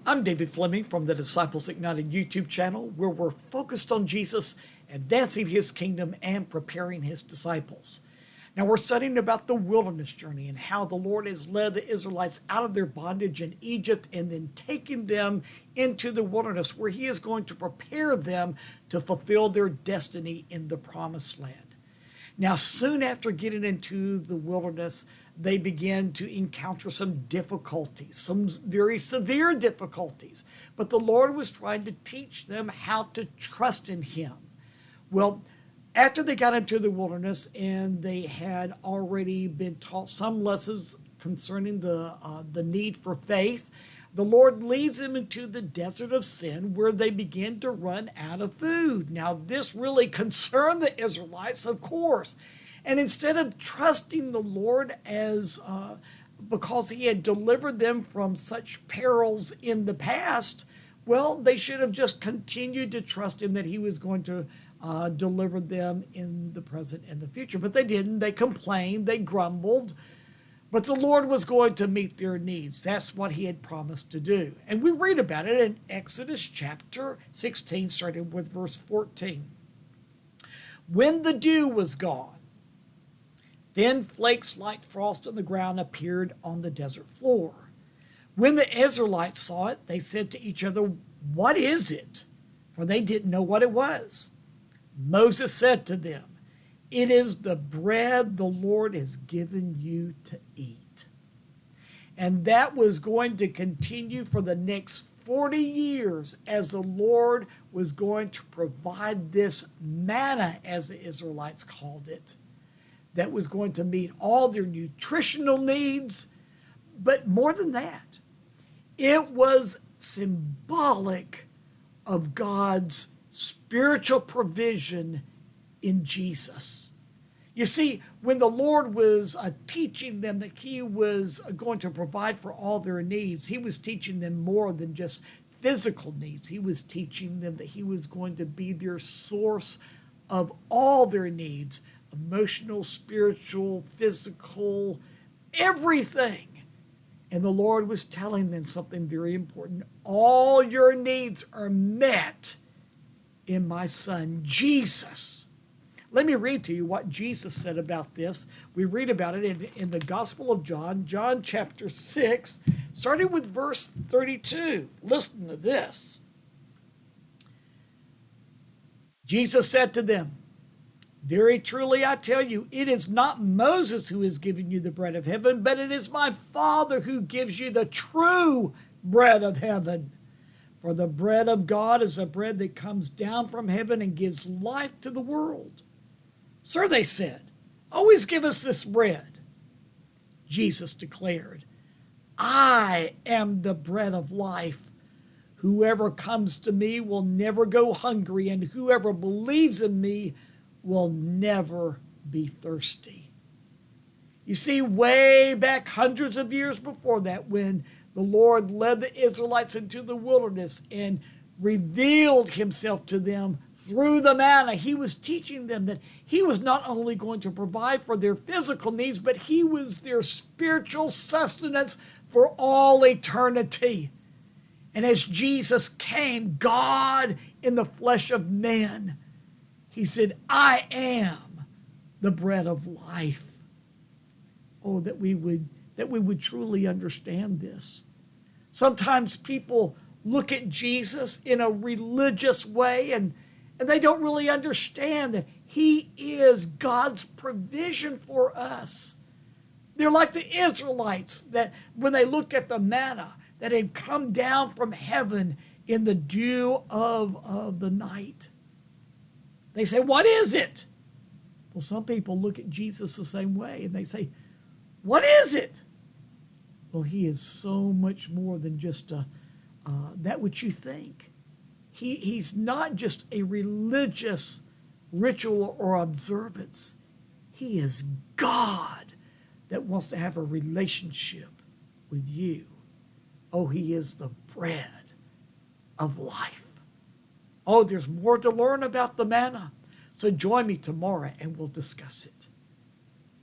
I'm David Fleming from the Disciples Ignited YouTube channel, where we're focused on Jesus, advancing his kingdom, and preparing his disciples. Now we're studying about the wilderness journey and how the Lord has led the Israelites out of their bondage in Egypt and then taking them into the wilderness where he is going to prepare them to fulfill their destiny in the promised land. Now, soon after getting into the wilderness, they began to encounter some difficulties, some very severe difficulties. But the Lord was trying to teach them how to trust in him. Well, after they got into the wilderness and they had already been taught some lessons concerning the need for faith, the Lord leads them into the desert of sin where they begin to run out of food. Now, this really concerned the Israelites, of course. And instead of trusting the Lord because he had delivered them from such perils in the past, well, they should have just continued to trust him that he was going to deliver them in the present and the future. But they didn't. They complained. They grumbled. But the Lord was going to meet their needs. That's what he had promised to do. And we read about it in Exodus chapter 16, starting with verse 14. When the dew was gone, thin flakes like frost on the ground appeared on the desert floor. When the Israelites saw it, they said to each other, "What is it?" For they didn't know what it was. Moses said to them, "It is the bread the Lord has given you to eat." And that was going to continue for the next 40 years as the Lord was going to provide this manna, as the Israelites called it, that was going to meet all their nutritional needs. But more than that, it was symbolic of God's spiritual provision in Jesus. You see, when the Lord was teaching them that he was going to provide for all their needs, he was teaching them more than just physical needs. He was teaching them that he was going to be their source of all their needs, emotional, spiritual, physical, everything. And the Lord was telling them something very important. All your needs are met in my Son, Jesus. Let me read to you what Jesus said about this. We read about it in the Gospel of John, John chapter 6, starting with verse 32. Listen to this. Jesus said to them, "Very truly I tell you, it is not Moses who has given you the bread of heaven, but it is my Father who gives you the true bread of heaven. For the bread of God is a bread that comes down from heaven and gives life to the world." "Sir," they said, "always give us this bread." Jesus declared, "I am the bread of life. Whoever comes to me will never go hungry, and whoever believes in me will never be thirsty." You see, way back hundreds of years before that, when the Lord led the Israelites into the wilderness and revealed himself to them through the manna, he was teaching them that he was not only going to provide for their physical needs, but he was their spiritual sustenance for all eternity. And as Jesus came, God in the flesh of man, he said, "I am the bread of life." Oh, that we would truly understand this. Sometimes people look at Jesus in a religious way and they don't really understand that he is God's provision for us. They're like the Israelites that when they looked at the manna that had come down from heaven in the dew of the night. They say, "What is it?" Well, some people look at Jesus the same way and they say, "What is it?" Well, he is so much more than just that which you think. He's not just a religious ritual or observance. He is God that wants to have a relationship with you. Oh, he is the bread of life. Oh, there's more to learn about the manna. So join me tomorrow and we'll discuss it.